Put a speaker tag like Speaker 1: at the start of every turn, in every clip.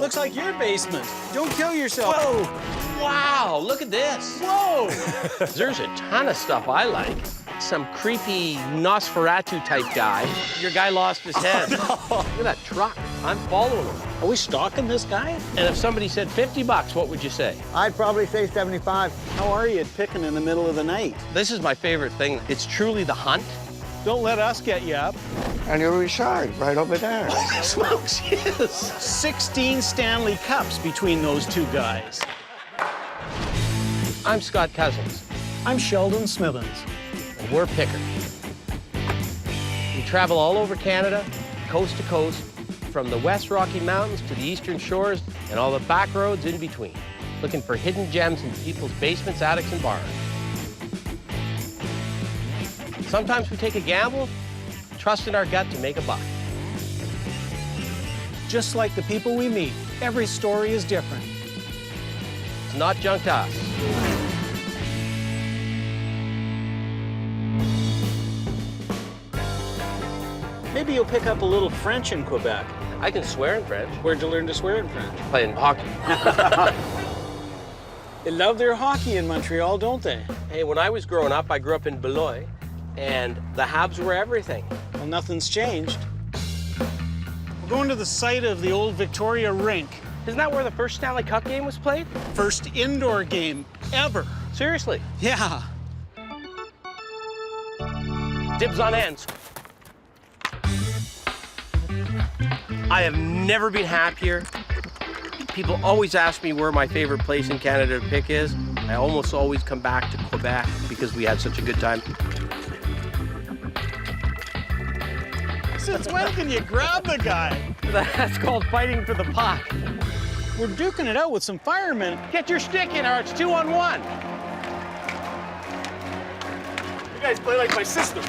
Speaker 1: looks like your basement. Don't kill yourself.
Speaker 2: Whoa! Wow, look at this.
Speaker 1: Whoa!
Speaker 2: There's a ton of stuff I like. Some creepy Nosferatu type guy. Your guy lost his head. Look at that truck. I'm following him.
Speaker 1: Are we stalking this guy?
Speaker 2: And if somebody said 50 bucks, what would you say?
Speaker 3: I'd probably say 75.
Speaker 1: How are you at picking in the middle of the night?
Speaker 2: This is my favorite thing. It's truly the hunt.
Speaker 1: Don't let us get you up.
Speaker 3: And you're Richard, right over there.
Speaker 2: Holy smokes, yes.
Speaker 1: 16 Stanley Cups between those two guys.
Speaker 2: I'm Scott Cousins,
Speaker 1: I'm Sheldon Smithens.
Speaker 2: and we're pickers. We travel all over Canada, coast to coast, from the West Rocky Mountains to the Eastern Shores and all the back roads in between, looking for hidden gems in people's basements, attics, and barns. Sometimes we take a gamble, trust in our gut to make a buck.
Speaker 1: Just like the people we meet, every story is different.
Speaker 2: It's not junk to us.
Speaker 1: Maybe you'll pick up a little French in Quebec.
Speaker 2: I can swear in French,
Speaker 1: Where'd you learn to swear in French?
Speaker 2: playing hockey.
Speaker 1: They love their hockey in Montreal, don't they?
Speaker 2: Hey, when I was growing up, I grew up in Beloit, and the Habs were everything.
Speaker 1: Well, nothing's changed. We're going to the site of the old Victoria rink.
Speaker 2: Isn't that where the first Stanley Cup game was played?
Speaker 1: First indoor game ever.
Speaker 2: Seriously.
Speaker 1: Yeah.
Speaker 2: Dibs on ends. I have never been happier. People always ask me where my favorite place in Canada to pick is. I almost always come back to Quebec because we had such a good time.
Speaker 1: Since when can you grab the guy?
Speaker 2: That's called fighting for the puck.
Speaker 1: We're duking it out with some firemen.
Speaker 2: Get your stick in or it's 2-on-1.
Speaker 4: You guys play like my sister.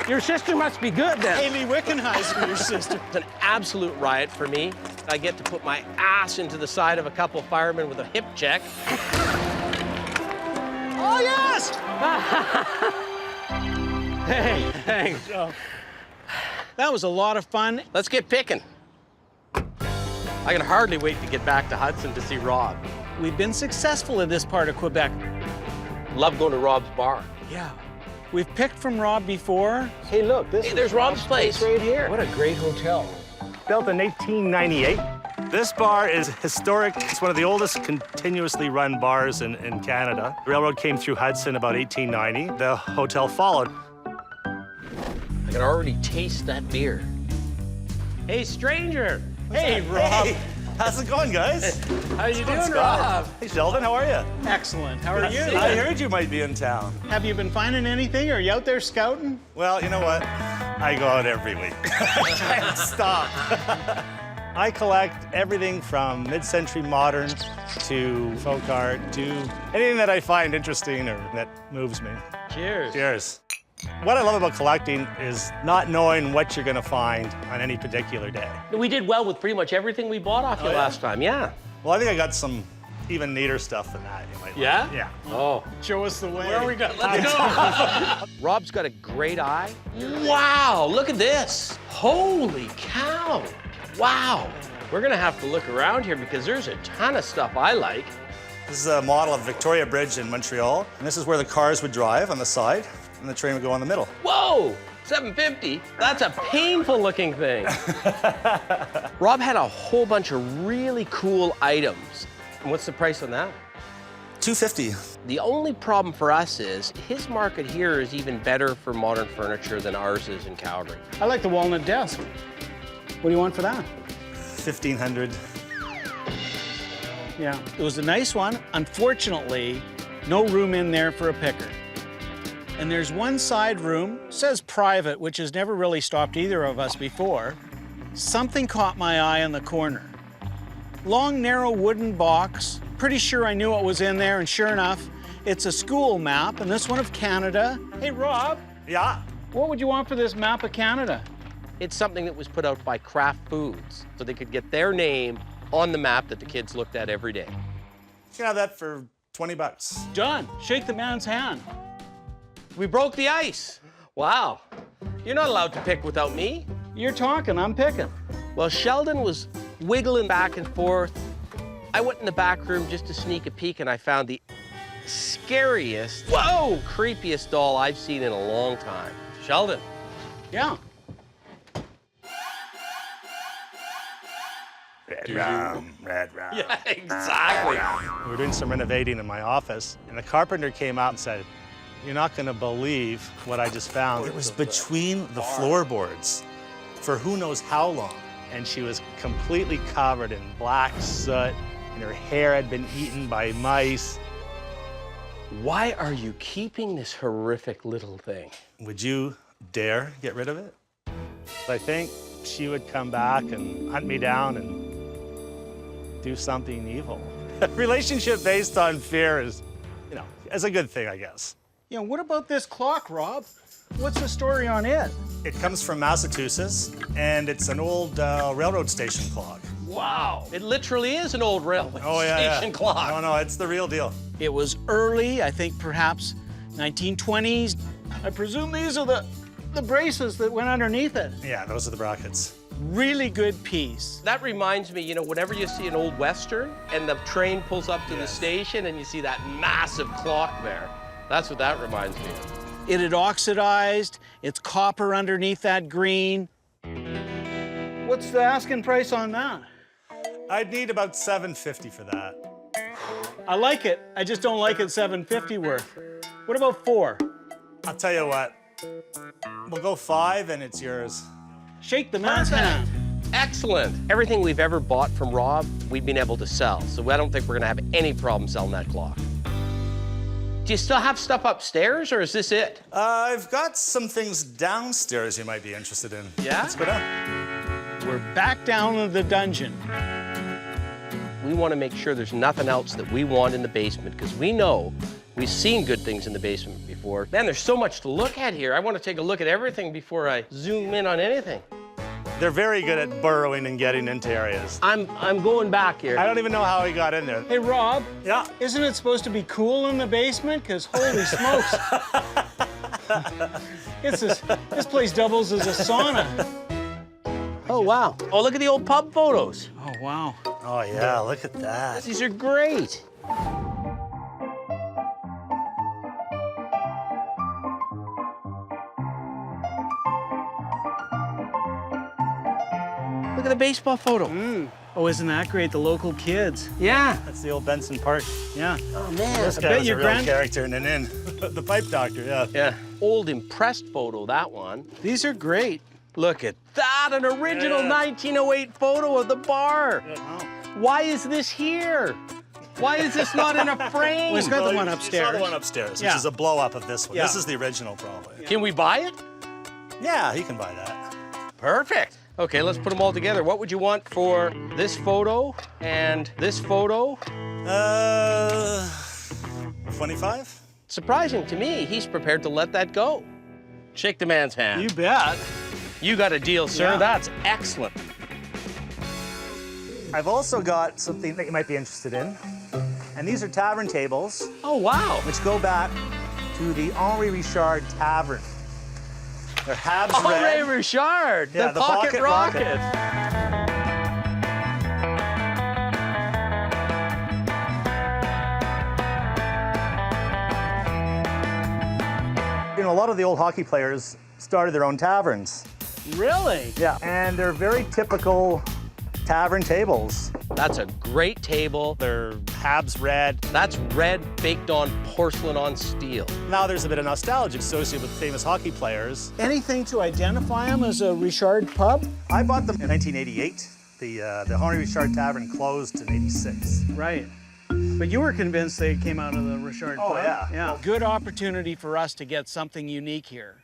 Speaker 2: Your sister must be good then.
Speaker 1: Haley Wickenheiser, your sister.
Speaker 2: It's an absolute riot for me. I get to put my ass into the side of a couple of firemen with a hip check.
Speaker 1: Oh, yes!
Speaker 2: Hey, thanks.
Speaker 1: That was a lot of fun.
Speaker 2: Let's get picking. I can hardly wait to get back to Hudson to see Rob.
Speaker 1: We've been successful in this part of Quebec.
Speaker 2: Love going to Rob's bar.
Speaker 1: Yeah. We've picked from Rob before.
Speaker 3: Hey, look, this
Speaker 2: Hey, there's Rob's place
Speaker 3: right here.
Speaker 1: What a great hotel.
Speaker 4: Built in 1898. This bar is historic. It's one of the oldest continuously run bars in Canada. The railroad came through Hudson about 1890. The hotel followed.
Speaker 2: I can already taste that beer. Hey, stranger.
Speaker 1: Hey, Rob.
Speaker 4: Hey, how's it going, guys?
Speaker 1: How you doing,
Speaker 4: Scott.
Speaker 1: Rob?
Speaker 4: Hey, Sheldon, how are you?
Speaker 1: Excellent. How are you?
Speaker 4: I heard you might be in town.
Speaker 1: Have you been finding anything? Are you out there scouting?
Speaker 4: Well, you know what? I go out every week. I can't stop. I collect everything from mid-century modern to folk art to anything that I find interesting or that moves me.
Speaker 2: Cheers.
Speaker 4: Cheers. What I love about collecting is not knowing what you're going to find on any particular day.
Speaker 2: We did well with pretty much everything we bought off you
Speaker 4: yeah?
Speaker 2: last time, yeah.
Speaker 4: Well, I think I got some even neater stuff than that. You might like.
Speaker 2: Yeah?
Speaker 4: Yeah.
Speaker 2: Oh.
Speaker 1: Show us the way.
Speaker 2: Where are we going? Let's go. Rob's got a great eye. Wow, look at this. Holy cow. Wow. We're gonna have to look around here because there's a ton of stuff I like.
Speaker 4: This is a model of Victoria Bridge in Montreal. And this is where the cars would drive on the side and the train would go on the middle.
Speaker 2: Whoa, 750? That's a painful looking thing. Rob had a whole bunch of really cool items. And what's the price on that?
Speaker 4: $250.
Speaker 2: The only problem for us is his market here is even better for modern furniture than ours is in Calgary.
Speaker 1: I like the walnut desk. What do you want for that?
Speaker 4: $1,500.
Speaker 1: Yeah, it was a nice one. Unfortunately, no room in there for a picker. And there's one side room, says private, which has never really stopped either of us before. Something caught my eye in the corner. Long, narrow wooden box. Pretty sure I knew what was in there, and sure enough, it's a school map, and this one of Canada. Hey, Rob,
Speaker 4: Yeah.
Speaker 1: what would you want for this map of Canada?
Speaker 2: It's something that was put out by Kraft Foods so they could get their name on the map that the kids looked at every day.
Speaker 4: You can have that for 20 bucks.
Speaker 1: Done. Shake the man's hand.
Speaker 2: We broke the ice. Wow. You're not allowed to pick without me.
Speaker 1: You're talking, I'm picking.
Speaker 2: Well, Sheldon was wiggling back and forth I went in the back room just to sneak a peek, and I found the scariest, whoa, creepiest doll I've seen in a long time. Sheldon.
Speaker 1: Yeah.
Speaker 4: Red rum, red rum.
Speaker 2: Yeah, exactly.
Speaker 4: We were doing some renovating in my office, and the carpenter came out and said, "You're not going to believe what I just found." It was between the floorboards for who knows how long. And she was completely covered in black soot, and her hair had been eaten by mice.
Speaker 2: Why are you keeping this horrific little thing?
Speaker 4: Would you dare get rid of it? I think she would come back and hunt me down and do something evil. A relationship based on fear is, you know, is a good thing, I guess.
Speaker 1: Yeah, what about this clock, Rob? What's the story on it?
Speaker 4: It comes from Massachusetts, and it's an old railroad station clock.
Speaker 2: Wow. It literally is an old railway
Speaker 4: Yeah.
Speaker 2: station clock.
Speaker 4: No, it's the real deal.
Speaker 1: It was early, I think perhaps 1920s. I presume these are the braces that went underneath it.
Speaker 4: Yeah, those are the brackets.
Speaker 1: Really good piece.
Speaker 2: That reminds me, you know, whenever you see an old Western and the train pulls up to the station and you see that massive clock there, that's what that reminds me of.
Speaker 1: It had oxidized, it's copper underneath that green. What's the asking price on that?
Speaker 4: I'd need about $750 for that.
Speaker 1: I like it, I just don't like it $750 worth. What about $4?
Speaker 4: I'll tell you what, we'll go $5 and it's yours.
Speaker 1: Shake the man's hand.
Speaker 2: Excellent. Everything we've ever bought from Rob, we've been able to sell. So I don't think we're gonna have any problem selling that clock. Do you still have stuff upstairs, or is this it?
Speaker 4: I've got some things downstairs you might be interested in.
Speaker 2: Yeah?
Speaker 4: Let's go down.
Speaker 1: We're back down in the dungeon.
Speaker 2: We want to make sure there's nothing else that we want in the basement, because we know we've seen good things in the basement before. Man, there's so much to look at here. I want to take a look at everything before I zoom in on anything.
Speaker 4: They're very good at burrowing and getting into areas.
Speaker 2: I'm going back here.
Speaker 4: I don't even know how he got in there.
Speaker 1: Hey, Rob.
Speaker 4: Yeah.
Speaker 1: Isn't it supposed to be cool in the basement? Because holy smokes. This place doubles as a sauna.
Speaker 2: Oh, wow. Oh, look at the old pub photos.
Speaker 1: Oh, wow.
Speaker 4: Oh yeah, look at that.
Speaker 2: These are great. Look at the baseball photo.
Speaker 1: Oh, isn't that great? The local kids.
Speaker 2: Yeah.
Speaker 4: That's the old Benson Park.
Speaker 1: Yeah.
Speaker 2: Oh, man.
Speaker 4: This guy
Speaker 1: bet
Speaker 4: was
Speaker 1: your
Speaker 4: a real
Speaker 1: grand-
Speaker 4: character in an inn. The pipe doctor, yeah.
Speaker 2: Yeah. Old impressed photo, that one.
Speaker 1: These are great.
Speaker 2: Look at that, an original
Speaker 4: Yeah.
Speaker 2: 1908 photo of the bar. Why is this here? Why is this not in a frame?
Speaker 1: Well, it's got the one
Speaker 4: You
Speaker 1: upstairs.
Speaker 4: saw the one upstairs,
Speaker 1: Yeah.
Speaker 4: which is a blow up of this one.
Speaker 1: Yeah.
Speaker 4: This is the original, probably.
Speaker 2: Can we buy it?
Speaker 4: Yeah, he can buy that.
Speaker 2: Perfect. Okay, let's put them all together. What would you want for this photo and this photo?
Speaker 4: 25?
Speaker 2: Surprising to me, he's prepared to let that go. Shake the man's hand.
Speaker 1: You bet.
Speaker 2: You got a deal, sir.
Speaker 1: Yeah.
Speaker 2: That's excellent.
Speaker 4: I've also got something that you might be interested in. And these are tavern tables,
Speaker 2: Oh, wow.
Speaker 4: which go back to the Henri Richard Tavern. They're Habs
Speaker 2: Andre
Speaker 4: red.
Speaker 2: Richard,
Speaker 4: Yeah,
Speaker 2: the
Speaker 4: the
Speaker 2: pocket
Speaker 4: pocket
Speaker 2: rocket.
Speaker 4: You know, a lot of the old hockey players started their own taverns.
Speaker 1: Really?
Speaker 4: Yeah. And they're very typical tavern tables.
Speaker 2: That's a great table.
Speaker 4: They're Habs red.
Speaker 2: That's red baked on porcelain on steel.
Speaker 4: Now there's a bit of nostalgia associated with famous hockey players.
Speaker 1: Anything to identify them as a Richard pub?
Speaker 4: I bought them in 1988. The Henri Richard Tavern closed in '86.
Speaker 1: Right. But you were convinced they came out of the Richard
Speaker 4: Oh,
Speaker 1: pub?
Speaker 4: yeah.
Speaker 1: Yeah. Good opportunity for us to get something unique here.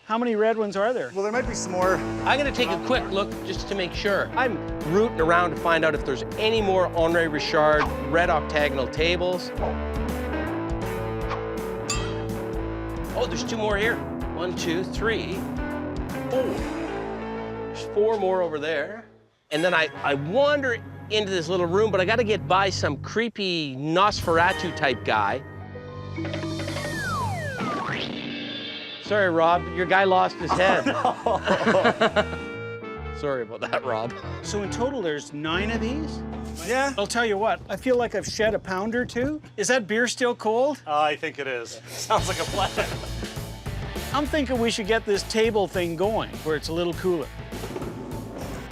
Speaker 1: How many red ones are there?
Speaker 4: Well, there might be some more.
Speaker 2: I'm gonna take a quick look just to make sure. I'm rooting around to find out if there's any more Henri Richard red octagonal tables. Oh, there's 2 more here. 1, 2, 3, 4. There's 4 more over there. And then I wander into this little room, but I gotta get by some creepy Nosferatu type guy. Sorry, Rob, your guy lost his head. Sorry about that, Rob.
Speaker 1: So in total, there's 9 of these?
Speaker 4: Yeah.
Speaker 1: I'll tell you what, I feel like I've shed a pound or two. Is that beer still cold?
Speaker 4: I think it is. Sounds like a plan.
Speaker 1: I'm thinking we should get this table thing going where it's a little cooler.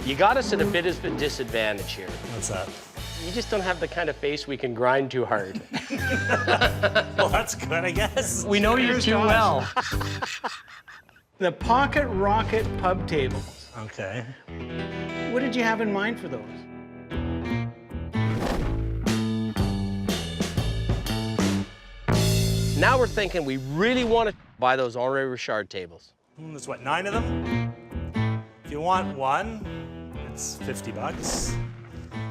Speaker 2: You got us at a bit of a disadvantage here.
Speaker 4: What's that?
Speaker 2: You just don't have the kind of face we can grind too hard.
Speaker 4: Well, that's good, I guess.
Speaker 2: We know you too well.
Speaker 1: The Pocket Rocket pub tables.
Speaker 4: Okay.
Speaker 1: What did you have in mind for those?
Speaker 2: Now we're thinking we really want to buy those Henri Richard tables.
Speaker 4: There's what, 9 of them? If you want one, it's $50.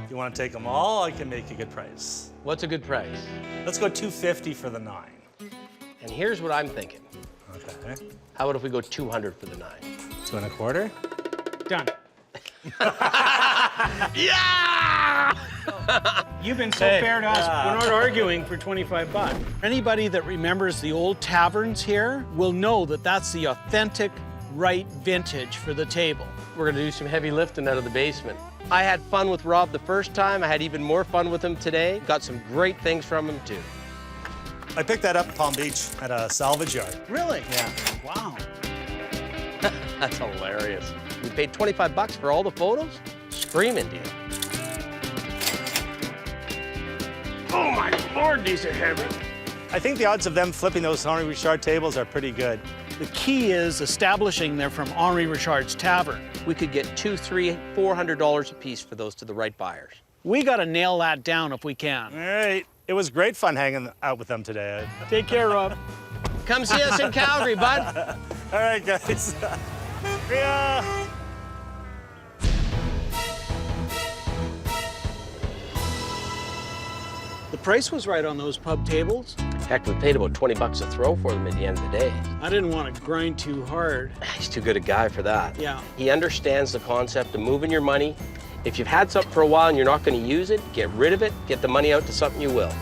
Speaker 4: If you want to take them all, I can make a good price.
Speaker 2: What's a good price?
Speaker 4: Let's go $250 for the 9.
Speaker 2: And here's what I'm thinking.
Speaker 4: Okay.
Speaker 2: How about if we go 200 for the 9?
Speaker 4: 2 1/4.
Speaker 1: Done.
Speaker 2: Yeah!
Speaker 1: You've been so
Speaker 2: Hey.
Speaker 1: fair to us. We're not arguing for 25 bucks. Anybody that remembers the old taverns here will know that that's the authentic, right vintage for the table.
Speaker 2: We're gonna do some heavy lifting out of the basement. I had fun with Rob the first time. I had even more fun with him today. Got some great things from him too.
Speaker 4: I picked that up in Palm Beach at a salvage yard.
Speaker 1: Really?
Speaker 4: Yeah.
Speaker 1: Wow.
Speaker 2: That's hilarious. We paid 25 bucks for all the photos? Screaming deal. Oh my Lord, these are heavy.
Speaker 4: I think the odds of them flipping those Henri Richard tables are pretty good.
Speaker 1: The key is establishing they're from Henri Richard's Tavern.
Speaker 2: We could get $200, $300, $400 a piece for those to the right buyers.
Speaker 1: We got to nail that down if we
Speaker 4: All
Speaker 1: can.
Speaker 4: right. It was great fun hanging out with them today.
Speaker 1: Take care, Rob.
Speaker 2: Come see us in Calgary, bud.
Speaker 4: All right, guys. See ya.
Speaker 1: The price was right on those pub tables.
Speaker 2: Heck, we paid about 20 bucks a throw for them at the end of the day.
Speaker 1: I didn't want to grind too hard.
Speaker 2: He's too good a guy for that.
Speaker 1: Yeah.
Speaker 2: He understands the concept of moving your money. If you've had something for a while and you're not going to use it, get rid of it, get the money out to something you will.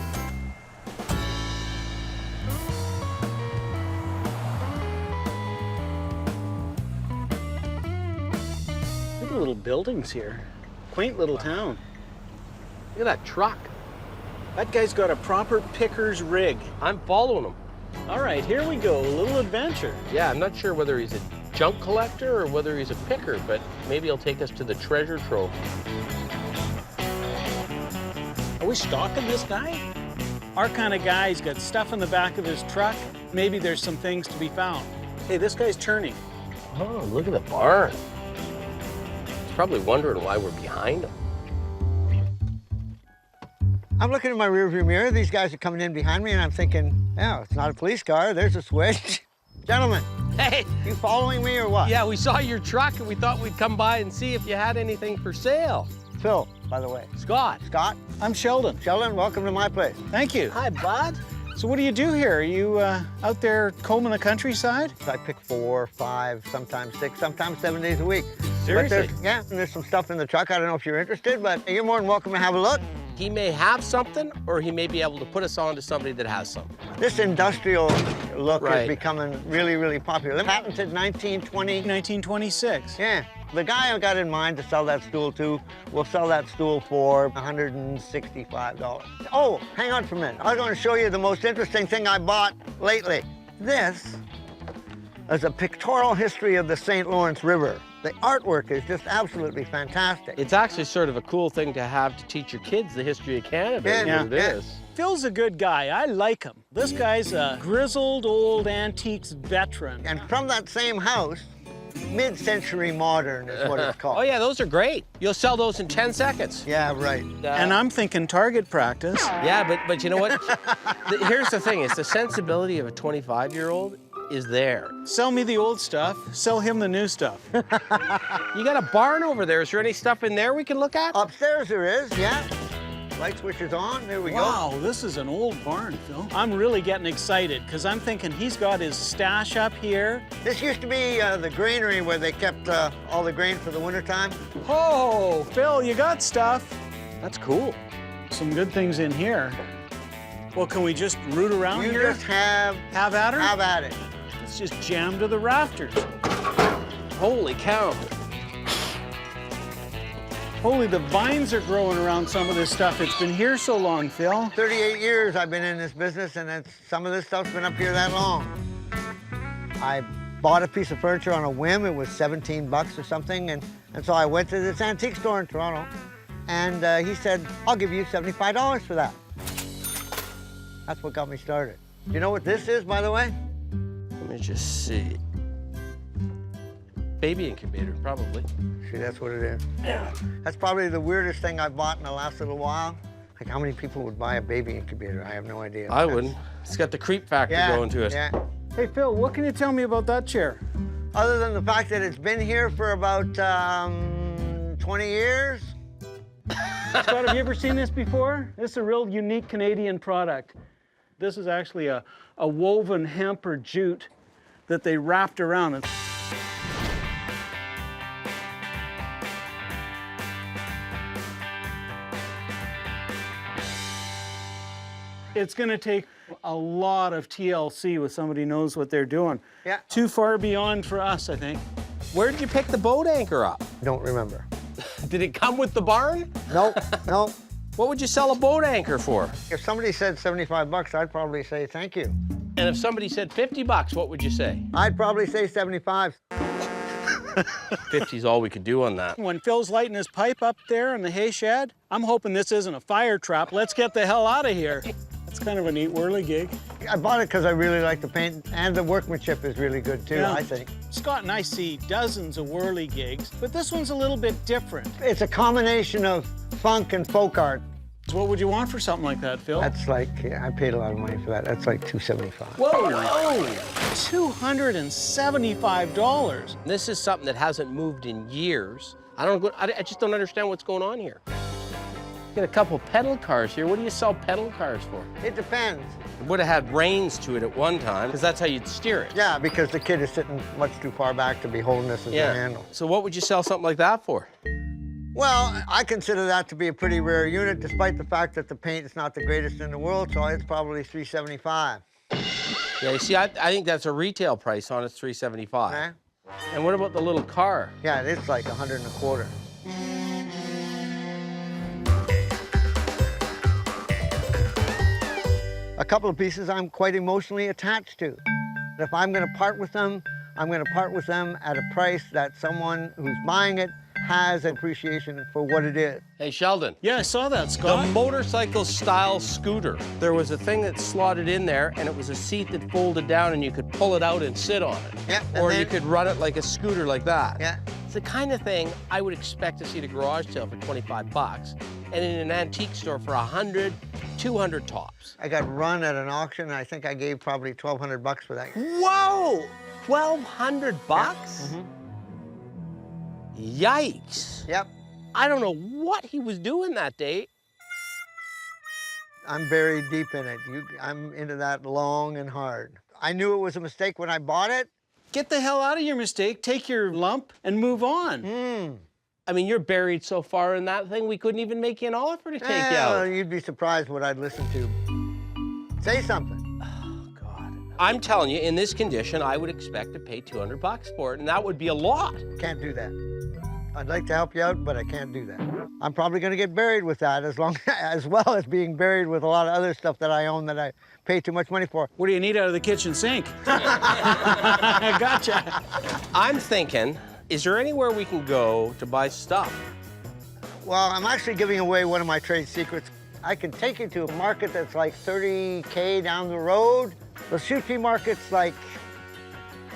Speaker 1: Look at the little buildings here. Quaint little town.
Speaker 2: Look at that truck.
Speaker 1: That guy's got a proper picker's rig.
Speaker 2: I'm following him.
Speaker 1: All right, here we go. A little adventure.
Speaker 2: Yeah, I'm not sure whether he's a junk collector or whether he's a picker, but maybe he'll take us to the treasure trove.
Speaker 1: Are we stalking this guy? Our kind of guy, he's got stuff in the back of his truck. Maybe there's some things to be found. Hey, this guy's turning.
Speaker 2: Oh, look at the barn. He's probably wondering why we're behind him.
Speaker 3: I'm looking in my rearview mirror. These guys are coming in behind me, and I'm thinking, oh, it's not a police car. There's a switch. Gentlemen,
Speaker 2: Hey,
Speaker 3: you following me or what?
Speaker 2: yeah, we saw your truck and we thought we'd come by and see if you had anything for sale.
Speaker 3: Phil, by the way.
Speaker 2: Scott.
Speaker 3: Scott,
Speaker 1: I'm Sheldon.
Speaker 3: Sheldon, welcome to my place.
Speaker 1: Thank you.
Speaker 2: Hi, bud.
Speaker 1: So what do you do here? Are you out there combing the countryside?
Speaker 3: I pick 4, 5, sometimes 6, sometimes 7 days a week.
Speaker 2: Seriously?
Speaker 3: But and there's some stuff in the truck. I don't know if you're interested, but you're more than welcome to have a look.
Speaker 2: He may have something, or he may be able to put us on to somebody that has something.
Speaker 3: This industrial look
Speaker 2: Right.
Speaker 3: is becoming really, really popular. Patented 1920.
Speaker 1: 1926.
Speaker 3: Yeah. The guy I got in mind to sell that stool to will sell that stool for $165. Oh, hang on for a minute. I was going to show you the most interesting thing I bought lately. This is a pictorial history of the St. Lawrence River. The artwork is just absolutely fantastic.
Speaker 2: It's actually sort of a cool thing to have to teach your kids the history of Canada. is
Speaker 3: Yeah,
Speaker 2: what it
Speaker 3: yeah.
Speaker 2: is.
Speaker 1: Phil's a good guy. I like him. This guy's a grizzled old antiques veteran.
Speaker 3: And from that same house, mid-century modern is what it's called.
Speaker 2: Oh, yeah, those are great. You'll sell those in 10 seconds.
Speaker 3: Yeah, right.
Speaker 1: And I'm thinking target practice.
Speaker 2: Yeah, but you know what? Here's the thing, is the sensibility of a 25-year-old is there.
Speaker 1: Sell me the old stuff, sell him the new stuff.
Speaker 2: You got a barn over there. Is there any stuff in there we can look at?
Speaker 3: Upstairs there is, yeah. Light switch is on, there we go.
Speaker 1: Wow, this is an old barn, Phil. I'm really getting excited because I'm thinking he's got his stash up here.
Speaker 3: This used to be the granary where they kept all the grain for the wintertime.
Speaker 1: Oh, Phil, you got stuff.
Speaker 2: That's cool.
Speaker 1: Some good things in here. Well, can we just root around
Speaker 3: You
Speaker 1: here?
Speaker 3: just have
Speaker 1: Have at her?
Speaker 3: at it.
Speaker 1: Let's just jam to the rafters.
Speaker 2: Holy cow.
Speaker 1: Holy, the vines are growing around some of this stuff. It's been here so long, Phil.
Speaker 3: 38 years I've been in this business, and some of this stuff's been up here that long. I bought a piece of furniture on a whim. It was 17 bucks or something, and so I went to this antique store in Toronto, and he said, I'll give you $75 for that. That's what got me started. Do you know what this is, by the way?
Speaker 2: Let me just see. Baby incubator, probably.
Speaker 3: See, that's what it is. Yeah. That's probably the weirdest thing I bought in the last little while. Like, how many people would buy a baby incubator? I have no idea.
Speaker 2: I wouldn't. It's got the creep factor going to it.
Speaker 3: Yeah.
Speaker 1: Hey, Phil, what can you tell me about that chair?
Speaker 3: Other than the fact that it's been here for about 20 years.
Speaker 1: Scott, have you ever seen this before? This is a real unique Canadian product. This is actually a woven hemp or jute that they wrapped around. It's going to take a lot of TLC with somebody who knows what they're doing.
Speaker 3: Yeah.
Speaker 1: Too far beyond for us, I think.
Speaker 2: Where did you pick the boat anchor up?
Speaker 3: Don't remember.
Speaker 2: Did it come with the barn?
Speaker 3: Nope, nope.
Speaker 2: What would you sell a boat anchor for?
Speaker 3: If somebody said 75 bucks, I'd probably say thank you.
Speaker 2: And if somebody said 50 bucks, what would you say?
Speaker 3: I'd probably say 75.
Speaker 2: 50's all we could do on that.
Speaker 1: When Phil's lighting his pipe up there in the hay shed, I'm hoping this isn't a fire trap. Let's get the hell out of here. It's kind of a neat whirly-gig.
Speaker 3: I bought it because I really like the paint, and the workmanship is really good too, I think.
Speaker 1: Scott and I see dozens of whirly-gigs, but this one's a little bit different.
Speaker 3: It's a combination of funk and folk art.
Speaker 1: So what would you want for something like that, Phil?
Speaker 3: That's like, yeah, I paid a lot of money for that. That's like $275.
Speaker 2: Whoa!
Speaker 1: $275.
Speaker 2: This is something that hasn't moved in years. I just don't understand what's going on here. Get a couple pedal cars here. What do you sell pedal cars for?
Speaker 3: It depends.
Speaker 2: It would have had reins to it at one time, because that's how you'd steer it.
Speaker 3: Yeah, because the kid is sitting much too far back to be holding this as a handle.
Speaker 2: So what would you sell something like that for?
Speaker 3: Well, I consider that to be a pretty rare unit, despite the fact that the paint is not the greatest in the world, so it's probably $375.
Speaker 2: Yeah, you see, I think that's a retail price on it, $375.
Speaker 3: Okay?
Speaker 2: And what about the little car?
Speaker 3: Yeah, it's like $125. A couple of pieces I'm quite emotionally attached to. If I'm going to part with them, I'm going to part with them at a price that someone who's buying it has appreciation for what it is.
Speaker 2: Hey, Sheldon.
Speaker 1: Yeah, I saw that, Scott.
Speaker 2: The motorcycle-style scooter. There was a thing that slotted in there, and it was a seat that folded down, and you could pull it out and sit on it.
Speaker 3: Yeah,
Speaker 2: Or you could run it like a scooter like that.
Speaker 3: Yeah.
Speaker 2: It's the kind of thing I would expect to see at a garage sale for 25 bucks, and in an antique store for 100, 200 tops.
Speaker 3: I got run at an auction, and I think I gave probably 1,200 bucks for that.
Speaker 2: Whoa! 1,200 bucks?
Speaker 3: Yeah.
Speaker 2: Yikes.
Speaker 3: Yep.
Speaker 2: I don't know what he was doing that day.
Speaker 3: I'm buried deep in it. I'm into that long and hard. I knew it was a mistake when I bought it.
Speaker 1: Get the hell out of your mistake, take your lump, and move on.
Speaker 2: I mean, you're buried so far in that thing, we couldn't even make you an offer to take you
Speaker 3: Well,
Speaker 2: out.
Speaker 3: you'd be surprised what I'd listen to. Say something.
Speaker 2: Oh, God. I'm telling you, in this condition, I would expect to pay 200 bucks for it, and that would be a lot.
Speaker 3: Can't do that. I'd like to help you out, but I can't do that. I'm probably going to get buried with that as well as being buried with a lot of other stuff that I own that I pay too much money for.
Speaker 1: What do you need out of the kitchen sink? I gotcha.
Speaker 2: I'm thinking, is there anywhere we can go to buy stuff?
Speaker 3: Well, I'm actually giving away one of my trade secrets. I can take you to a market that's like 30K down the road. The Shutri market's like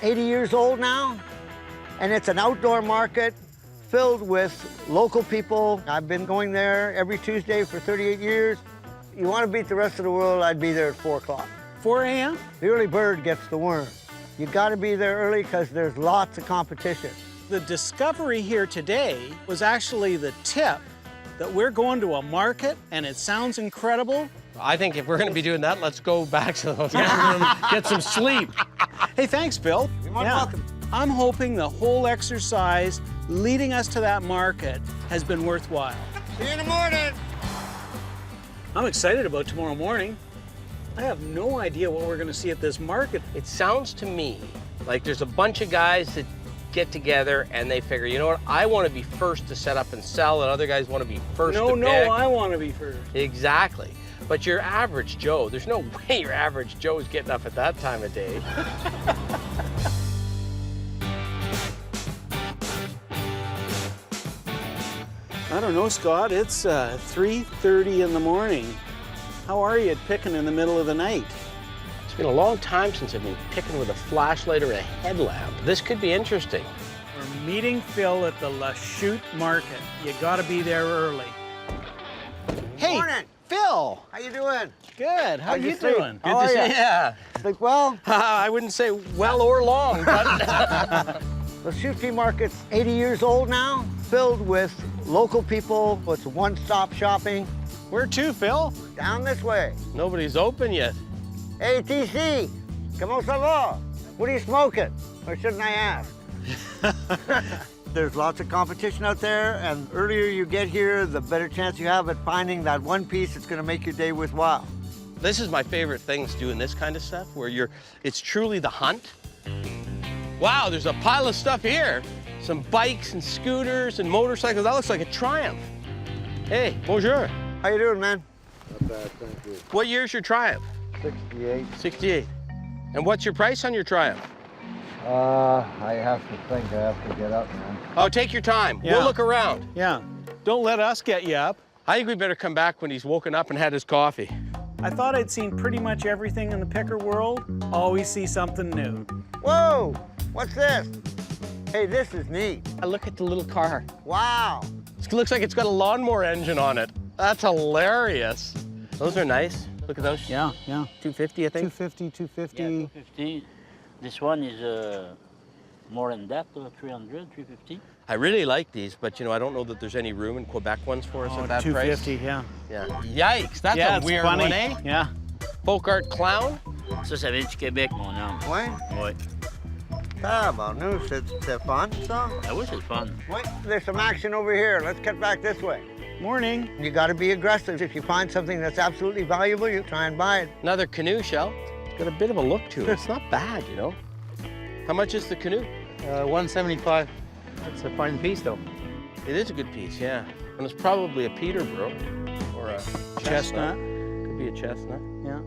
Speaker 3: 80 years old now, and it's an outdoor market filled with local people. I've been going there every Tuesday for 38 years. You want to beat the rest of the world, I'd be there at 4 o'clock.
Speaker 1: 4 a.m.?
Speaker 3: The early bird gets the worm. You got to be there early because there's lots of competition.
Speaker 1: The discovery here today was actually the tip that we're going to a market, and it sounds incredible.
Speaker 2: I think if we're going to be doing that, let's go back to the hotel room, get some sleep.
Speaker 1: Hey, thanks, Bill.
Speaker 3: You're more than welcome.
Speaker 1: I'm hoping the whole exercise leading us to that market has been worthwhile.
Speaker 3: See you in the morning.
Speaker 1: I'm excited about tomorrow morning. I have no idea what we're going to see at this market.
Speaker 2: It sounds to me like there's a bunch of guys that get together and they figure, you know what, I want to be first to set up and sell, and other guys want to be first to pick.
Speaker 1: No, I want to be first.
Speaker 2: Exactly. But your average Joe, there's no way your average Joe is getting up at that time of day.
Speaker 1: I don't know, Scott. It's 3:30 in the morning. How are you at picking in the middle of the night?
Speaker 2: It's been a long time since I've been picking with a flashlight or a headlamp. This could be interesting.
Speaker 1: We're meeting Phil at the Lachute Market. You gotta be there early. Hey,
Speaker 3: Morning.
Speaker 1: Phil.
Speaker 3: How you doing?
Speaker 1: Good. How
Speaker 3: How'd you
Speaker 1: you
Speaker 3: sleep?
Speaker 1: doing?
Speaker 3: How are ya?
Speaker 2: Yeah.
Speaker 3: Sleep well?
Speaker 2: I wouldn't say well or long, but
Speaker 3: The Lachute Market's 80 years old now, filled with local people. It's one-stop shopping.
Speaker 1: Where to, Phil?
Speaker 3: Down this way.
Speaker 2: nobody's open yet.
Speaker 3: Hey, TC, comment ça va? What are you smoking? Or shouldn't I ask? There's lots of competition out there, and earlier you get here, the better chance you have at finding that one piece that's gonna make your day worthwhile.
Speaker 2: This is my favorite things, doing this kind of stuff, where it's truly the hunt. Wow, there's a pile of stuff here. Some bikes and scooters and motorcycles. That looks like a Triumph. Hey, bonjour.
Speaker 3: How you doing, man?
Speaker 5: Not bad, thank you.
Speaker 2: What year's your Triumph?
Speaker 5: 68.
Speaker 2: 68. And what's your price on your Triumph?
Speaker 5: I have to think. I have to get up, man.
Speaker 2: Oh, take your time.
Speaker 1: Yeah.
Speaker 2: We'll look around.
Speaker 1: Yeah. Don't let us get you up.
Speaker 2: I think we better come back when he's woken up and had his coffee.
Speaker 1: I thought I'd seen pretty much everything in the picker world. Always see something new.
Speaker 3: Whoa, what's this? Hey, this is neat.
Speaker 2: Look at the little car.
Speaker 3: Wow.
Speaker 2: It looks like it's got a lawnmower engine on it. That's hilarious. Those are nice. Look at those.
Speaker 1: Yeah.
Speaker 2: 250, I think.
Speaker 1: 250, 250.
Speaker 6: Yeah, 250. This one is more than that, 300, 350.
Speaker 2: I really like these, but I don't know that there's any room in Quebec ones for us at that
Speaker 1: 250,
Speaker 2: price.
Speaker 1: yeah.
Speaker 2: Yeah. Yikes, that's
Speaker 1: Yeah,
Speaker 2: a
Speaker 1: it's
Speaker 2: weird
Speaker 1: funny.
Speaker 2: one, eh?
Speaker 1: Yeah.
Speaker 2: Folk art clown.
Speaker 6: Ça vient du Québec, mon homme.
Speaker 3: Ouais?
Speaker 6: Oui.
Speaker 3: Ah, bon, nous, c'est fun, ça.
Speaker 6: Ah oui, c'est fun.
Speaker 3: Wait, there's some action over here. Let's cut back this way.
Speaker 1: Morning.
Speaker 3: You gotta be aggressive. If you find something that's absolutely valuable, you try and buy it.
Speaker 2: Another canoe shell. It's got a bit of a look to it. It's not bad, How much is the canoe?
Speaker 7: 175. That's a fine piece, though.
Speaker 2: It is a good piece, yeah. And it's probably a Peterborough or a
Speaker 1: Chestnut.
Speaker 2: Could be a chestnut.
Speaker 1: Yeah.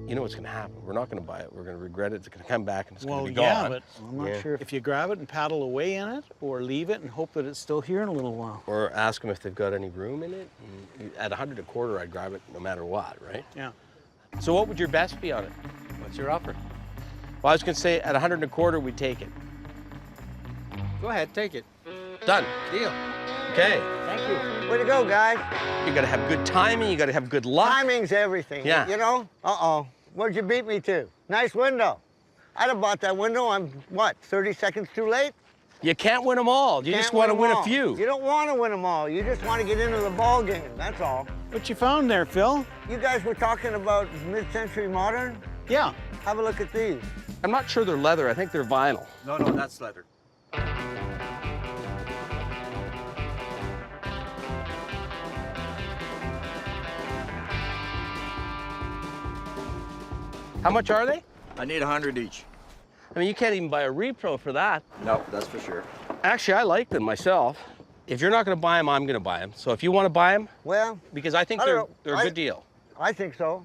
Speaker 2: You know what's going to happen? We're not going to buy it. We're going to regret it. It's going to come back and it's
Speaker 1: Well,
Speaker 2: going to be
Speaker 1: yeah,
Speaker 2: gone.
Speaker 1: but I'm not
Speaker 2: Yeah.
Speaker 1: sure if you grab it and paddle away in it or leave it and hope that it's still here in a little while.
Speaker 2: Or ask them if they've got any room in it. And at 100 a quarter, I'd grab it no matter what, right?
Speaker 1: Yeah.
Speaker 2: So what would your best be on it? What's your offer? Well, I was going to say at 100 a quarter, we'd take it.
Speaker 7: Go ahead, take it.
Speaker 2: Done.
Speaker 7: Deal.
Speaker 2: Okay.
Speaker 3: Thank you. Way to go, guys.
Speaker 2: You got to have good timing. You got to have good luck.
Speaker 3: Timing's everything.
Speaker 2: Yeah.
Speaker 3: You know? Uh-oh. What'd you beat me to? Nice window. I'd have bought that window. I'm, what, 30 seconds too late?
Speaker 2: You can't win them all. You just
Speaker 3: Can't
Speaker 2: want to
Speaker 3: them
Speaker 2: win a
Speaker 3: all.
Speaker 2: few.
Speaker 3: You don't want to win them all. You just want to get into the ball game. That's all.
Speaker 1: What you found there, Phil?
Speaker 3: You guys were talking about mid-century modern.
Speaker 1: Yeah.
Speaker 3: Have a look at these.
Speaker 2: I'm not sure they're leather. I think they're vinyl.
Speaker 7: No, that's leather.
Speaker 2: How much are they?
Speaker 7: I need 100 each.
Speaker 2: I mean, you can't even buy a repro for that.
Speaker 7: No, that's for sure.
Speaker 2: Actually, I like them myself. If you're not going to buy them, I'm going to buy them. So if you want to buy them,
Speaker 3: Well,
Speaker 2: because I think
Speaker 3: I
Speaker 2: they're
Speaker 3: don't know.
Speaker 2: a good deal.
Speaker 3: I think so.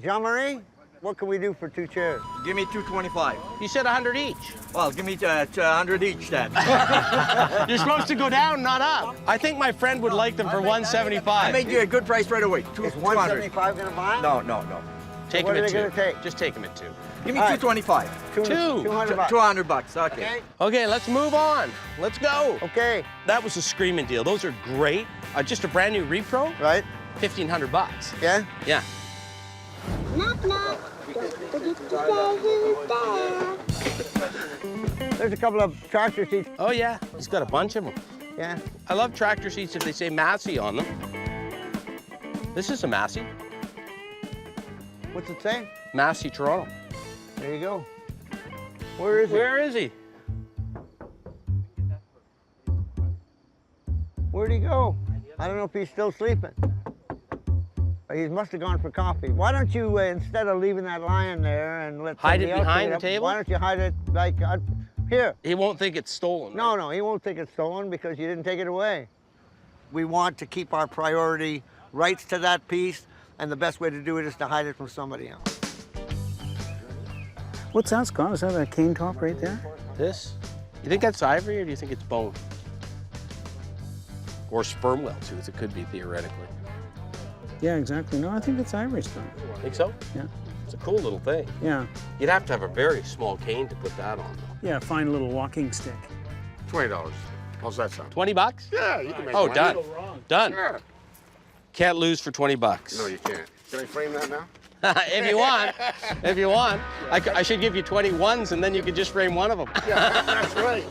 Speaker 3: Jean-Marie, what can we do for 2 chairs?
Speaker 7: Give me 225.
Speaker 2: You said 100 each.
Speaker 7: Well, give me 100 each then.
Speaker 2: You're supposed to go down, not up. I think my friend would like them for
Speaker 7: I
Speaker 2: 175.
Speaker 7: made you a good price right away.
Speaker 3: Is
Speaker 7: 200.
Speaker 3: 175 going to buy 'em?
Speaker 7: No.
Speaker 2: Take
Speaker 3: What
Speaker 2: them
Speaker 3: are
Speaker 2: at
Speaker 3: they
Speaker 2: 2.
Speaker 3: gonna take?
Speaker 2: Just take them at 2.
Speaker 7: Give me
Speaker 3: All right.
Speaker 7: 225.
Speaker 3: 200 bucks.
Speaker 7: 200 bucks, okay.
Speaker 3: Okay?
Speaker 2: Okay, let's move on. Let's go.
Speaker 3: Okay,
Speaker 2: That was a screaming deal. Those are great. Just a brand new repro,
Speaker 3: right?
Speaker 2: 1,500 bucks.
Speaker 3: Yeah?
Speaker 2: Yeah.
Speaker 8: Knock, knock. Don't forget to say who's there.
Speaker 3: There's a couple of tractor seats.
Speaker 2: Oh yeah, he's got a bunch of them.
Speaker 3: Yeah.
Speaker 2: I love tractor seats if they say Massey on them. This is a Massey.
Speaker 3: What's it say?
Speaker 2: Massey, Toronto.
Speaker 3: There you go. Where is it?
Speaker 2: Where is he?
Speaker 3: Where'd he go? I don't know if he's still sleeping. He must have gone for coffee. Why don't you, instead of leaving that lion there and let
Speaker 2: Hide it
Speaker 3: somebody else
Speaker 2: behind
Speaker 3: pick
Speaker 2: the
Speaker 3: up,
Speaker 2: table?
Speaker 3: Why don't you hide it like Here.
Speaker 2: He won't think it's stolen.
Speaker 3: No,
Speaker 2: right?
Speaker 3: no, he won't think it's stolen because you didn't take it away. We want to keep our priority rights to that piece, and the best way to do it is to hide it from somebody else.
Speaker 1: What's that, Scott? Is that a cane top right there?
Speaker 2: This? You think that's ivory or do you think it's bone? Or sperm whale tooth, it could be theoretically.
Speaker 1: Yeah, exactly. No, I think it's ivory, Scott.
Speaker 2: Think so?
Speaker 1: Yeah.
Speaker 2: It's a cool little thing.
Speaker 1: Yeah.
Speaker 2: You'd have to have a very small cane to put that on, though.
Speaker 1: Yeah, fine little walking stick.
Speaker 9: $20. How's that sound?
Speaker 2: 20 bucks?
Speaker 9: Yeah, you can make
Speaker 2: Oh,
Speaker 9: money.
Speaker 2: done. Done.
Speaker 9: Yeah.
Speaker 2: Can't lose for 20 bucks.
Speaker 9: No, you can't. Can I frame that now?
Speaker 2: If you want. If you want. I should give you 21s and then you could just frame one of them.
Speaker 9: Yeah, that's right.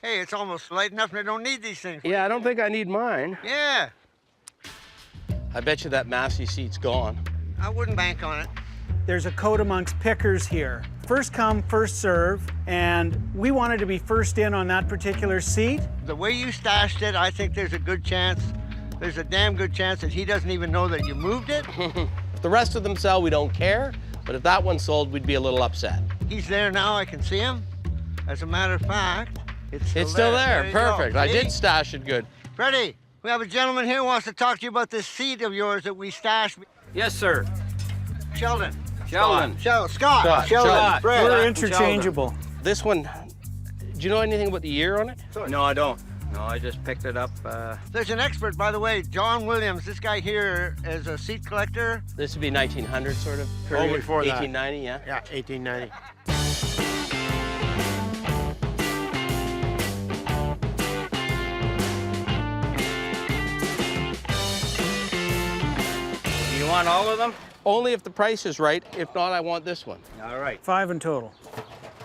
Speaker 3: Hey, it's almost light enough and I don't need these things.
Speaker 2: Yeah, I don't think I need mine.
Speaker 3: Yeah,
Speaker 2: I bet you that Massey seat's gone.
Speaker 3: I wouldn't bank on it.
Speaker 1: There's a code amongst pickers here. First come, first serve, and we wanted to be first in on that particular seat.
Speaker 3: The way you stashed it, I think there's a good chance, there's a damn good chance that he doesn't even know that you moved it.
Speaker 2: If the rest of them sell, we don't care. But if that one sold, we'd be a little upset.
Speaker 3: He's there now, I can see him. As a matter of fact, it's
Speaker 2: Still there.
Speaker 3: you go.
Speaker 2: Perfect. I
Speaker 3: See?
Speaker 2: did stash it good.
Speaker 3: Freddie, we have a gentleman here who wants to talk to you about this seat of yours that we stashed.
Speaker 7: Yes, sir.
Speaker 3: Sheldon.
Speaker 7: Sheldon.
Speaker 3: Scott.
Speaker 2: Scott.
Speaker 3: Sheldon.
Speaker 2: Scott.
Speaker 3: Fred.
Speaker 1: We're interchangeable.
Speaker 2: This one, do you know anything about the year on it?
Speaker 7: No, I don't. No, I just picked it up.
Speaker 3: There's an expert, by the way, John Williams. This guy here is a seat collector.
Speaker 2: This would be 1900 sort of period.
Speaker 4: before that.
Speaker 2: 1890, yeah.
Speaker 4: Yeah, 1890.
Speaker 7: You want all of them?
Speaker 2: Only if the price is right. If not, I want this one.
Speaker 7: All right.
Speaker 1: 5 in total.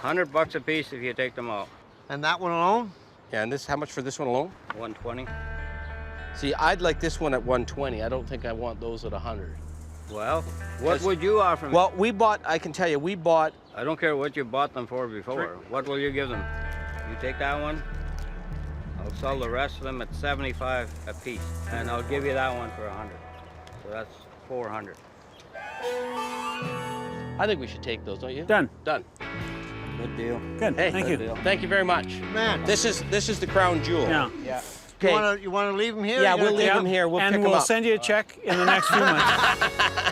Speaker 7: $100 a piece if you take them all.
Speaker 3: And that one alone?
Speaker 2: Yeah, and this, how much for this one alone?
Speaker 7: 120.
Speaker 2: See, I'd like this one at 120. I don't think I want those at 100.
Speaker 7: Well, what would you offer me?
Speaker 2: Well, we bought, I can tell you, we bought,
Speaker 7: I don't care what you bought them for before. What will you give them? You take that one. I'll sell the rest of them at 75 a piece, and I'll give you that one for 100. So that's 400.
Speaker 2: I think we should take those, don't you?
Speaker 1: Done.
Speaker 2: Done.
Speaker 7: Good deal.
Speaker 1: Good.
Speaker 2: Hey,
Speaker 1: Thank you.
Speaker 2: Thank you very much.
Speaker 3: Man.
Speaker 2: This is the crown jewel.
Speaker 1: Yeah.
Speaker 7: Yeah.
Speaker 2: Okay.
Speaker 3: You want to leave him here?
Speaker 2: Yeah,
Speaker 3: You
Speaker 2: we'll
Speaker 3: gonna
Speaker 2: leave
Speaker 3: take
Speaker 2: them here. We'll
Speaker 1: and
Speaker 2: pick them
Speaker 1: we'll
Speaker 2: up.
Speaker 1: send you a check in the next few months.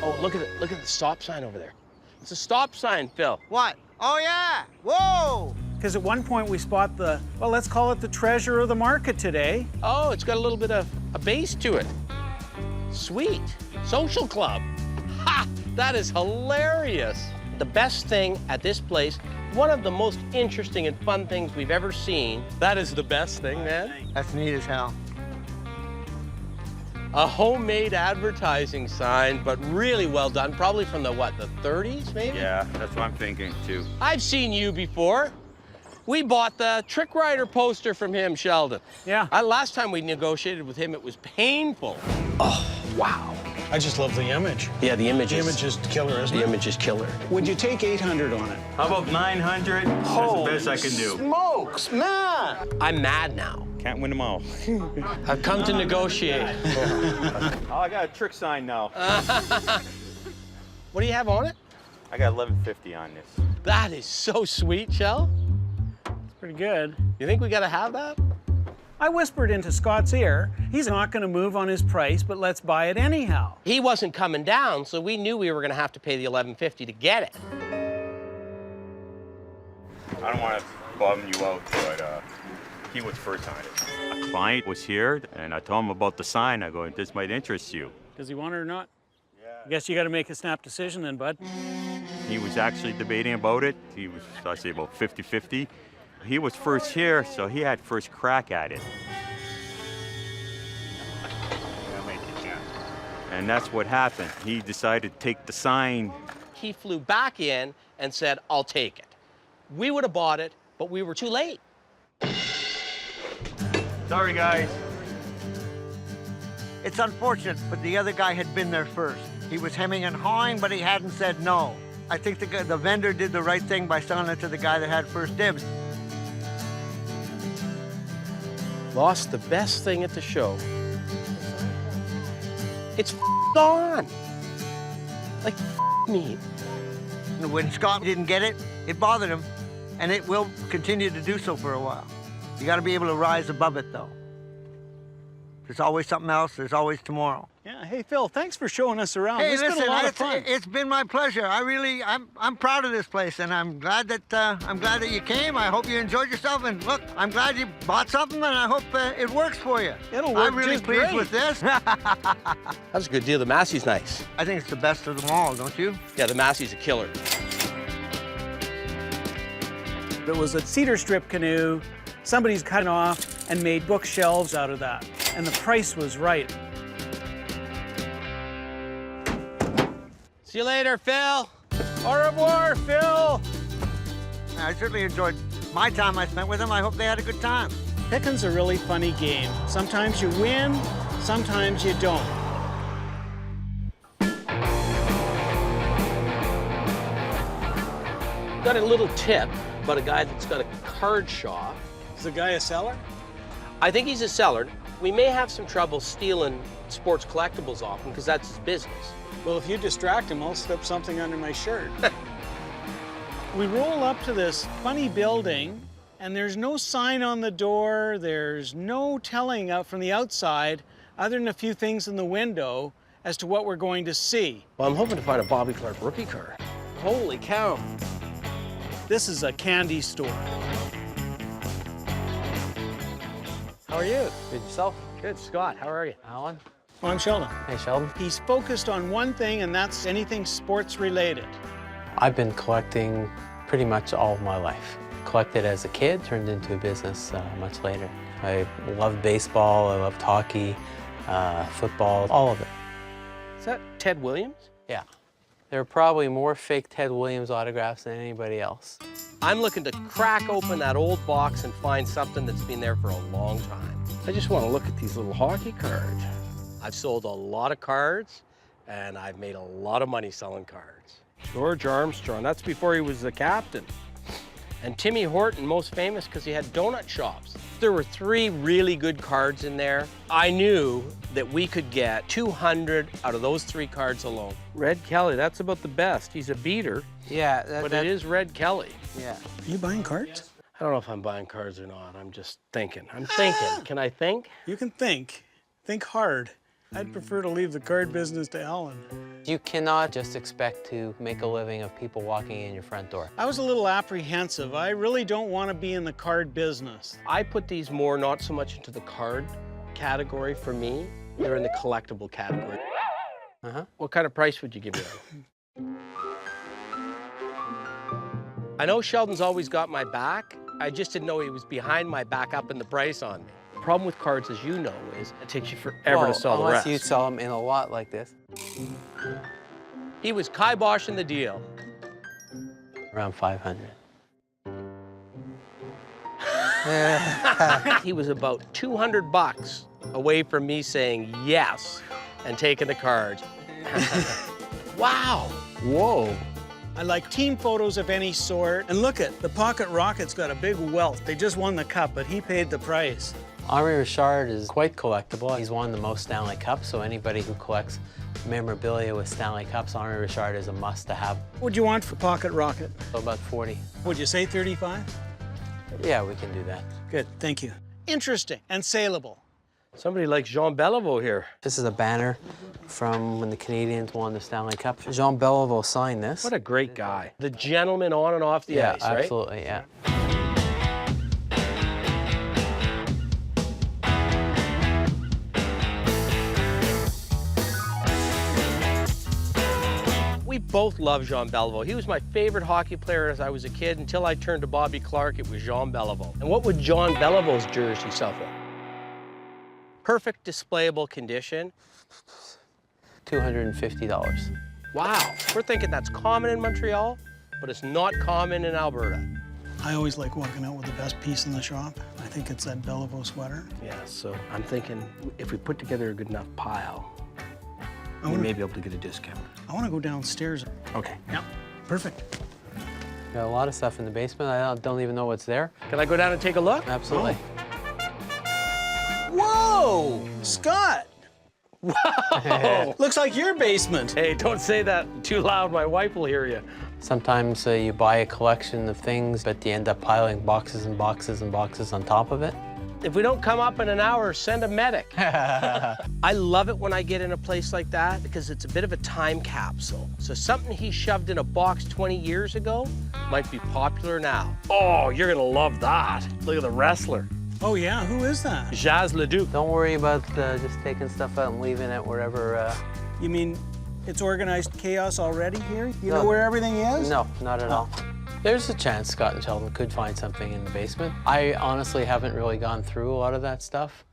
Speaker 2: Oh, look at the stop sign over there. It's a stop sign, Phil.
Speaker 3: What? Oh, yeah. Whoa.
Speaker 1: Because at one point we spot the, well, let's call it the treasure of the market today.
Speaker 2: Oh, it's got a little bit of a base to it. Sweet. Social club. Ha! That is hilarious. The best thing at this place, one of the most interesting and fun things we've ever seen, that is the best thing, man.
Speaker 3: That's neat as hell.
Speaker 2: A homemade advertising sign, but really well done. Probably from the, what, the 30s, maybe?
Speaker 10: Yeah, that's what I'm thinking, too.
Speaker 2: I've seen you before. We bought the Trick Rider poster from him, Sheldon.
Speaker 1: Yeah.
Speaker 2: Last time we negotiated with him, it was painful. Oh, wow.
Speaker 1: I just love the image.
Speaker 2: Yeah, the image
Speaker 1: The
Speaker 2: is...
Speaker 1: image is killer, isn't
Speaker 2: The
Speaker 1: it?
Speaker 2: image is killer.
Speaker 1: Would you take 800 on it?
Speaker 10: How about 900? That's the best I can do.
Speaker 1: Smokes, man!
Speaker 2: I'm mad now.
Speaker 10: Can't win them all.
Speaker 2: I've come to negotiate.
Speaker 10: Oh, I got a trick sign now.
Speaker 2: What do you have on it?
Speaker 10: I got 1150 on this.
Speaker 2: That is so sweet, Shell.
Speaker 1: Pretty good.
Speaker 2: You think we gotta have that?
Speaker 1: I whispered into Scott's ear, he's not going to move on his price, but let's buy it anyhow.
Speaker 2: He wasn't coming down, so we knew we were gonna have to pay the $11.50 to get it.
Speaker 10: I don't want to bum you out, but he was first on it. A client was here, and I told him about the sign. I go, this might interest you.
Speaker 1: Does he want it or not? I guess you got to make a snap decision then, bud.
Speaker 10: He was actually debating about it. He was, I'd say, about 50-50. He was first here, so he had first crack at it. And that's what happened. He decided to take the sign.
Speaker 2: He flew back in and said, I'll take it. We would have bought it, but we were too late.
Speaker 10: Sorry, guys.
Speaker 3: It's unfortunate, but the other guy had been there first. He was hemming and hawing, but he hadn't said no. I think the vendor did the right thing by selling it to the guy that had first dibs.
Speaker 2: Lost the best thing at the show. It's gone. Like me.
Speaker 3: And when Scott didn't get it, it bothered him. and it will continue to do so for a while. You got to be able to rise above it, though. There's always something else. There's always tomorrow.
Speaker 1: Yeah. Hey, Phil, thanks for showing us around.
Speaker 3: Hey,
Speaker 1: It's been a lot of fun.
Speaker 3: it's been my pleasure. I'm proud of this place, and I'm glad that you came. I hope you enjoyed yourself, and look, I'm glad you bought something, and I hope it works for you.
Speaker 1: It'll work
Speaker 3: I'm really
Speaker 1: just
Speaker 3: pleased
Speaker 1: great.
Speaker 3: with this.
Speaker 2: That's a good deal. The Massey's nice.
Speaker 3: I think it's the best of them all, don't you?
Speaker 2: Yeah, the Massey's a killer.
Speaker 1: It was a cedar strip canoe. Somebody's cut it off and made bookshelves out of that. And the price was right.
Speaker 2: See you later, Phil.
Speaker 1: Au revoir, Phil.
Speaker 3: I certainly enjoyed my time I spent with them. I hope they had a good time.
Speaker 1: Picking's a really funny game. Sometimes you win, sometimes you don't.
Speaker 2: Got a little tip about a guy that's got a card shop.
Speaker 1: Is the guy a seller?
Speaker 2: I think he's a seller. We may have some trouble stealing sports collectibles off him because that's his business.
Speaker 1: Well, if you distract him, I'll slip something under my shirt. We roll up to this funny building, and there's no sign on the door. There's no telling out from the outside, other than a few things in the window, as to what we're going to see.
Speaker 2: Well, I'm hoping to find a Bobby Clark rookie card. Holy cow.
Speaker 1: This is a candy store.
Speaker 2: How are you? Good, yourself? Good. Scott, how are you? Alan?
Speaker 1: Oh, I'm Sheldon.
Speaker 11: Hey, Sheldon.
Speaker 1: He's focused on one thing, and that's anything sports related.
Speaker 11: I've been collecting pretty much all of my life. Collected as a kid, turned into a business much later. I loved baseball, I loved hockey, football, all of it.
Speaker 2: Is that Ted Williams?
Speaker 11: Yeah. There are probably more fake Ted Williams autographs than anybody else.
Speaker 2: I'm looking to crack open that old box and find something that's been there for a long time. I just want to look at these little hockey cards. I've sold a lot of cards, and I've made a lot of money selling cards. George Armstrong, that's before he was the captain. And Timmy Horton, most famous because he had donut shops. There were 3 really good cards in there. I knew that we could get 200 out of those 3 cards alone. Red Kelly, that's about the best. He's a beater,
Speaker 11: Yeah,
Speaker 2: but it is Red Kelly.
Speaker 11: Yeah.
Speaker 1: Are you buying cards?
Speaker 2: I don't know if I'm buying cards or not. I'm just thinking. I'm thinking. Can I think?
Speaker 1: You can think. Think hard. I'd prefer to leave the card business to Alan.
Speaker 11: You cannot just expect to make a living of people walking in your front door.
Speaker 1: I was a little apprehensive. I really don't want to be in the card business.
Speaker 2: I put these more not so much into the card category for me. They're in the collectible category.
Speaker 11: Uh-huh.
Speaker 2: What kind of price would you give me? I know Sheldon's always got my back. I just didn't know he was behind my back up in the price on me. The problem with cards, as you know, is it takes you forever to sell the
Speaker 11: unless
Speaker 2: rest.
Speaker 11: you sell them in a lot like this.
Speaker 2: He was kiboshing the deal.
Speaker 11: Around 500.
Speaker 2: He was about 200 bucks away from me saying yes and taking the cards. Wow. Whoa.
Speaker 1: I like team photos of any sort. And look at, the Pocket Rocket's got a big wealth. They just won the cup, but he paid the price.
Speaker 11: Henri Richard is quite collectible. He's won the most Stanley Cups, so anybody who collects memorabilia with Stanley Cups, Henri Richard is a must-to-have.
Speaker 1: What would you want for Pocket Rocket?
Speaker 11: So about 40.
Speaker 1: Would you say 35?
Speaker 11: Yeah, we can do that.
Speaker 1: Good, thank you. Interesting and saleable.
Speaker 2: Somebody likes Jean Beliveau here.
Speaker 11: This is a banner from when the Canadians won the Stanley Cup. Jean Beliveau signed this.
Speaker 2: What a great guy. The gentleman on and off the ice, right?
Speaker 11: Absolutely, yeah.
Speaker 2: We both love Jean Beliveau. He was my favorite hockey player as I was a kid. Until I turned to Bobby Clark, it was Jean Beliveau. And what would Jean Belivau's jersey sell for? Perfect displayable condition.
Speaker 11: $250.
Speaker 2: Wow. We're thinking that's common in Montreal, but it's not common in Alberta.
Speaker 1: I always like walking out with the best piece in the shop. I think it's that Beliveau sweater.
Speaker 2: Yeah, so I'm thinking if we put together a good enough pile, we may be able to get a discount.
Speaker 1: I want to go downstairs.
Speaker 2: Okay.
Speaker 1: Yeah, perfect.
Speaker 11: Got a lot of stuff in the basement. I don't even know what's there.
Speaker 2: Can I go down and take a look?
Speaker 11: Absolutely.
Speaker 1: Whoa, Scott.
Speaker 2: Wow.
Speaker 1: Looks like your basement.
Speaker 2: Hey, don't say that too loud. My wife will hear you.
Speaker 11: Sometimes you buy a collection of things, but you end up piling boxes and boxes and boxes on top of it.
Speaker 2: If we don't come up in an hour, send a medic. I love it when I get in a place like that because it's a bit of a time capsule. So something he shoved in a box 20 years ago might be popular now. Oh, you're gonna love that. Look at the wrestler.
Speaker 1: Oh yeah, who is that?
Speaker 2: Jazz Leduc.
Speaker 11: Don't worry about just taking stuff out and leaving it wherever.
Speaker 1: You mean it's organized chaos already here? You know
Speaker 11: No.
Speaker 1: where everything is?
Speaker 11: No, not at all. There's a chance Scott and Sheldon could find something in the basement. I honestly haven't really gone through a lot of that stuff.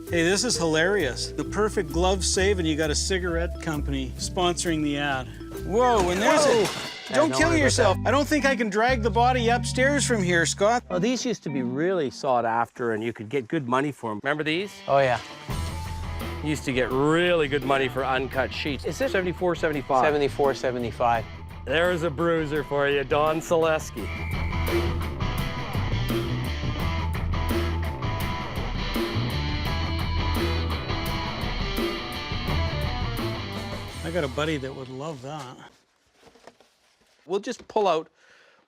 Speaker 1: Hey, this is hilarious. The perfect glove save, and you got a cigarette company sponsoring the ad. Whoa, and there's it. Don't kill yourself. I don't think I can drag the body upstairs from here, Scott.
Speaker 2: Well, these used to be really sought after and you could get good money for them. Remember these?
Speaker 11: Oh yeah.
Speaker 2: You used to get really good money for uncut sheets. Is this 74, 75?
Speaker 11: 74, 75.
Speaker 2: There's a bruiser for you, Don Selesky.
Speaker 1: I got a buddy that would love that.
Speaker 2: We'll just pull out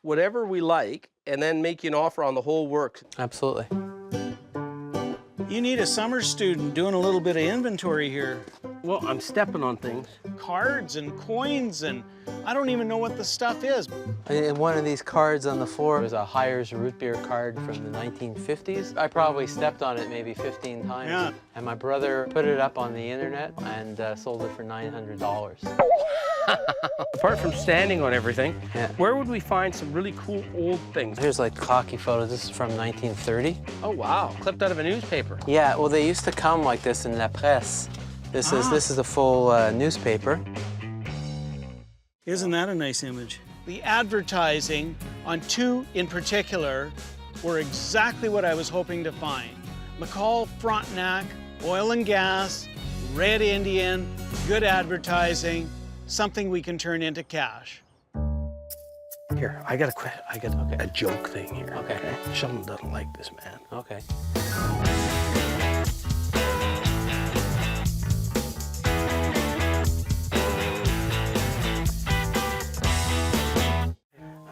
Speaker 2: whatever we like and then make you an offer on the whole works.
Speaker 11: Absolutely.
Speaker 1: You need a summer student doing a little bit of inventory here.
Speaker 2: Well, I'm stepping on things.
Speaker 1: Cards and coins, and I don't even know what the stuff is.
Speaker 11: And one of these cards on the floor was a Hires root beer card from the 1950s. I probably stepped on it maybe 15 times.
Speaker 1: Yeah.
Speaker 11: And my brother put it up on the internet and sold it for $900.
Speaker 2: Apart from standing on everything,
Speaker 11: Yeah.
Speaker 2: where would we find some really cool old things?
Speaker 11: Here's like hockey photos. This is from 1930.
Speaker 2: Oh, wow. Clipped out of a newspaper.
Speaker 11: Yeah, well, they used to come like this in La Presse. This is a full newspaper.
Speaker 1: Isn't that a nice image? The advertising on two in particular were exactly what I was hoping to find. McCall Frontenac, oil and gas, Red Indian, good advertising, something we can turn into cash.
Speaker 2: Here, I got a joke thing here.
Speaker 11: Okay.
Speaker 2: Sheldon doesn't like this, man.
Speaker 11: Okay.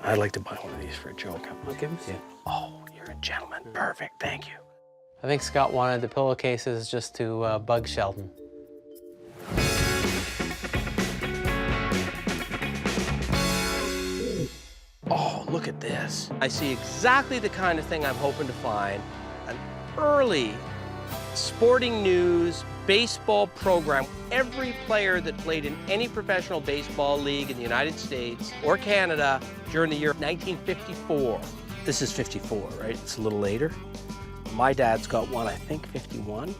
Speaker 2: I'd like to buy one of these for a joke.
Speaker 11: I'll give them to you.
Speaker 2: Oh, you're a gentleman. Perfect, thank you.
Speaker 11: I think Scott wanted the pillowcases just to bug Sheldon.
Speaker 2: Oh, look at this. I see exactly the kind of thing I'm hoping to find. An early sporting news baseball program. Every player that played in any professional baseball league in the United States or Canada during the year 1954. This is 54, right? It's a little later. My dad's got one, I think, 51.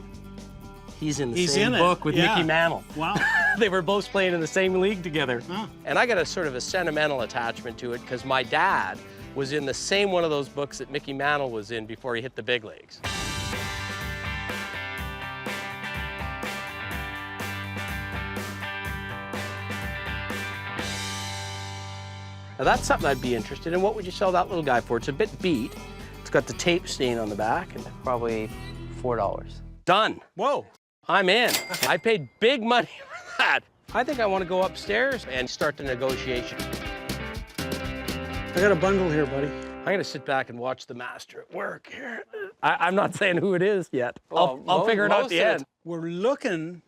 Speaker 2: He's in the same book with Mickey Mantle.
Speaker 1: Wow.
Speaker 2: They were both playing in the same league together.
Speaker 1: Huh.
Speaker 2: And I got a sort of a sentimental attachment to it because my dad was in the same one of those books that Mickey Mantle was in before he hit the big leagues. Now that's something I'd be interested in. What would you sell that little guy for? It's a bit beat. It's got the tape stain on the back. And
Speaker 11: Probably $4.
Speaker 2: done.
Speaker 1: Whoa.
Speaker 2: I'm in. I paid big money for that. I think I want to go upstairs and start the negotiation.
Speaker 1: I got a bundle here, buddy.
Speaker 2: I'm going to sit back and watch the master at work here. I'm not saying who it is yet.
Speaker 11: Well,
Speaker 2: I'll figure it out at the end.
Speaker 1: We're looking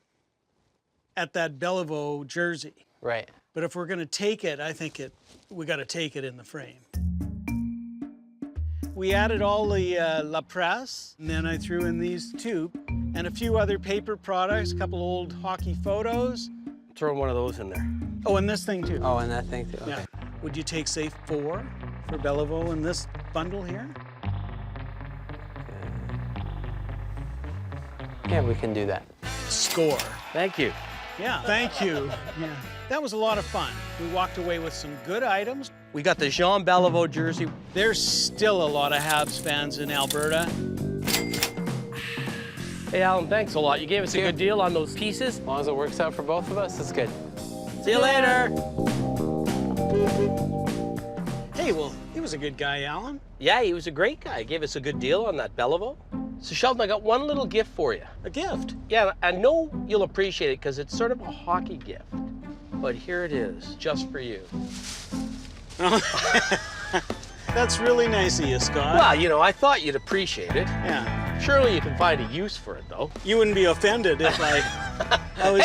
Speaker 1: at that Bellevue jersey.
Speaker 11: Right.
Speaker 1: But if we're going to take it, I think we got to take it in the frame. We added all the La Presse, and then I threw in these two, and a few other paper products, a couple old hockey photos.
Speaker 2: Throw one of those in there.
Speaker 1: Oh, and this thing too.
Speaker 11: Oh, and that thing too. Okay.
Speaker 1: Yeah. Would you take, say, 4 for Bellevue in this bundle here?
Speaker 11: Yeah, we can do that.
Speaker 1: Score.
Speaker 2: Thank you.
Speaker 1: Yeah, thank you. Yeah. That was a lot of fun. We walked away with some good items.
Speaker 2: We got the Jean Beliveau jersey.
Speaker 1: There's still a lot of Habs fans in Alberta.
Speaker 2: Hey, Alan, thanks a lot. You gave us a good deal on those pieces.
Speaker 11: As long as it works out for both of us, it's good.
Speaker 2: See you later.
Speaker 1: Hey, well, he was a good guy, Alan.
Speaker 2: Yeah, he was a great guy. Gave us a good deal on that Beliveau. So, Sheldon, I got one little gift for you.
Speaker 1: A gift?
Speaker 2: Yeah, I know you'll appreciate it because it's sort of a hockey gift. but here it is, just for you.
Speaker 1: That's really nice of you, Scott.
Speaker 2: Well, you know, I thought you'd appreciate it.
Speaker 1: Yeah.
Speaker 2: Surely you can find a use for it, though.
Speaker 1: You wouldn't be offended if I was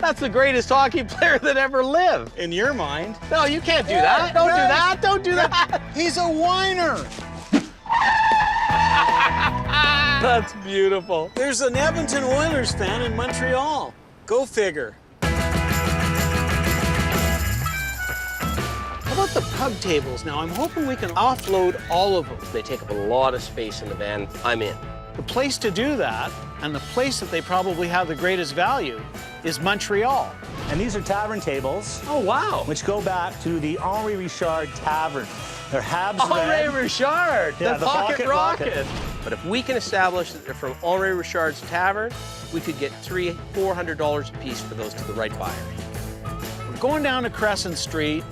Speaker 2: That's the greatest hockey player that ever lived.
Speaker 1: in your mind.
Speaker 2: No, you can't do that. Don't do that. Don't do that.
Speaker 1: He's a whiner.
Speaker 2: That's beautiful.
Speaker 1: There's an Edmonton Oilers fan in Montreal. Go figure. How about the pub tables now? I'm hoping we can offload all of them.
Speaker 2: They take up a lot of space in the van. I'm in.
Speaker 1: The place to do that, and the place that they probably have the greatest value, is Montreal.
Speaker 4: And these are tavern tables,
Speaker 2: Oh, wow.
Speaker 4: which go back to the Henri Richard Tavern. They're Habs red.
Speaker 2: Henri Richard,
Speaker 4: Yeah,
Speaker 2: the pocket rocket. But if we can establish that they're from Henri Richard's Tavern, we could get $300-400 a piece for those to the right buyers.
Speaker 1: We're going down to Crescent Street.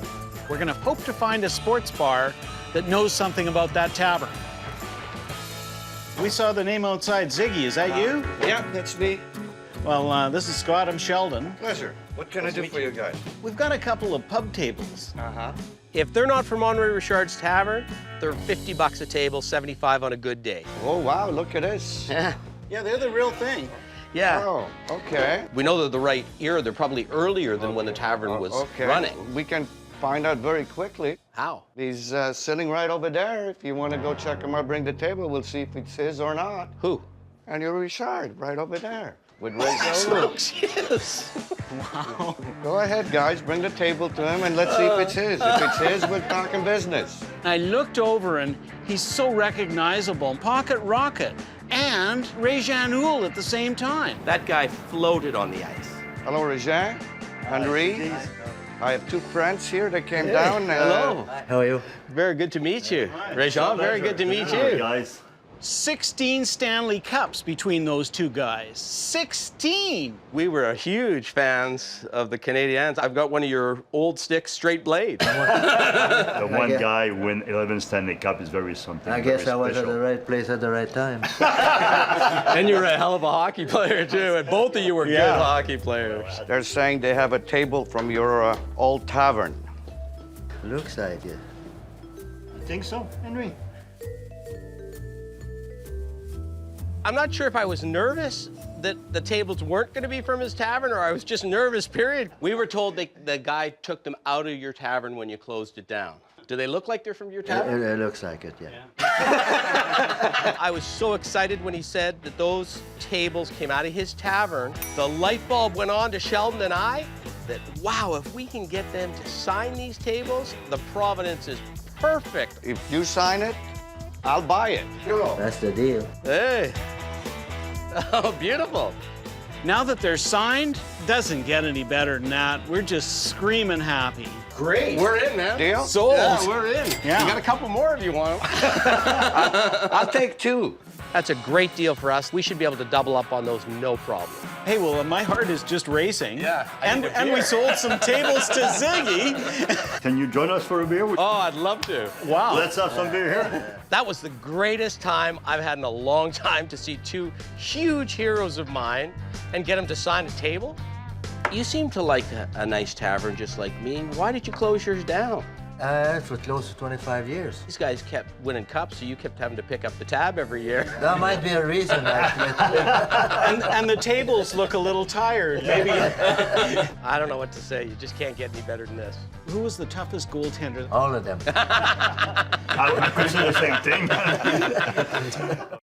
Speaker 1: We're gonna hope to find a sports bar that knows something about that tavern. We saw the name outside, Ziggy. Is that you?
Speaker 12: Yeah, that's me.
Speaker 1: Well, this is Scott. I'm Sheldon.
Speaker 12: Pleasure. What can I do for you guys?
Speaker 1: We've got a couple of pub tables.
Speaker 12: Uh-huh.
Speaker 2: If they're not from Henri Richard's Tavern, they're $50 a table, $75 on a good day.
Speaker 12: Oh, wow, look at this.
Speaker 1: Yeah, they're the real thing.
Speaker 2: Yeah.
Speaker 12: Oh, okay.
Speaker 2: We know they're the right era. They're probably earlier than when the tavern was
Speaker 12: Okay.
Speaker 2: running.
Speaker 12: We can find out very quickly.
Speaker 2: How?
Speaker 12: He's sitting right over there. If you want to go check him out, bring the table. We'll see if it's his or not.
Speaker 2: Who?
Speaker 12: And you're Richard, right over there. With Ray
Speaker 2: Yes.
Speaker 1: Wow.
Speaker 12: Go ahead, guys. Bring the table to him and let's see if it's his. If it's his, we're talking business.
Speaker 1: I looked over and he's so recognizable. Pocket Rocket and Ray Janoul at the same time.
Speaker 2: That guy floated on the ice.
Speaker 12: Hello, Regin. Henri. I have two friends here that came down.
Speaker 2: Hello.
Speaker 5: How are you?
Speaker 2: Very good to meet you. Réjean, very good to meet you.
Speaker 10: Guys.
Speaker 1: 16 Stanley Cups between those two guys. 16!
Speaker 2: We were huge fans of the Canadiens. I've got one of your old sticks, straight blade.
Speaker 10: The one guy win 11 Stanley Cup is very something.
Speaker 5: I guess I was at the right place at the right time.
Speaker 2: And you were a hell of a hockey player, too. And both of you were good hockey players.
Speaker 12: They're saying they have a table from your old tavern.
Speaker 5: Looks like it.
Speaker 4: You think so, Henry?
Speaker 2: I'm not sure if I was nervous that the tables weren't going to be from his tavern or I was just nervous, period. We were told the guy took them out of your tavern when you closed it down. Do they look like they're from your tavern?
Speaker 5: It looks like it, yeah.
Speaker 2: I was so excited when he said that those tables came out of his tavern. The light bulb went on to Sheldon and I that, wow, if we can get them to sign these tables, the provenance is perfect.
Speaker 12: If you sign it, I'll buy it.
Speaker 5: That's the deal.
Speaker 2: Hey. Oh, beautiful.
Speaker 1: Now that they're signed, doesn't get any better than that. We're just screaming happy.
Speaker 2: Great. We're in, man.
Speaker 12: Deal?
Speaker 2: Sold. Yeah, we're in.
Speaker 1: Yeah.
Speaker 2: We got a couple more if you want them.
Speaker 12: I'll take two.
Speaker 2: That's a great deal for us. We should be able to double up on those, no problem.
Speaker 1: Hey, well, my heart is just racing.
Speaker 2: Yeah, I
Speaker 1: And,
Speaker 2: need a
Speaker 1: and we
Speaker 2: beer.
Speaker 1: sold some tables to Ziggy.
Speaker 10: Can you join us for a beer?
Speaker 2: Oh, I'd love to.
Speaker 1: Wow.
Speaker 10: Let's have some beer here.
Speaker 2: That was the greatest time I've had in a long time to see two huge heroes of mine and get them to sign a table. You seem to like a nice tavern just like me. Why did you close yours down?
Speaker 5: For close to 25 years.
Speaker 2: These guys kept winning cups, so you kept having to pick up the tab every year.
Speaker 5: That might be a reason, actually.
Speaker 1: And the tables look a little tired. Maybe.
Speaker 2: I don't know what to say. You just can't get any better than this.
Speaker 1: Who was the toughest goaltender?
Speaker 5: All of them.
Speaker 10: I could say the same thing.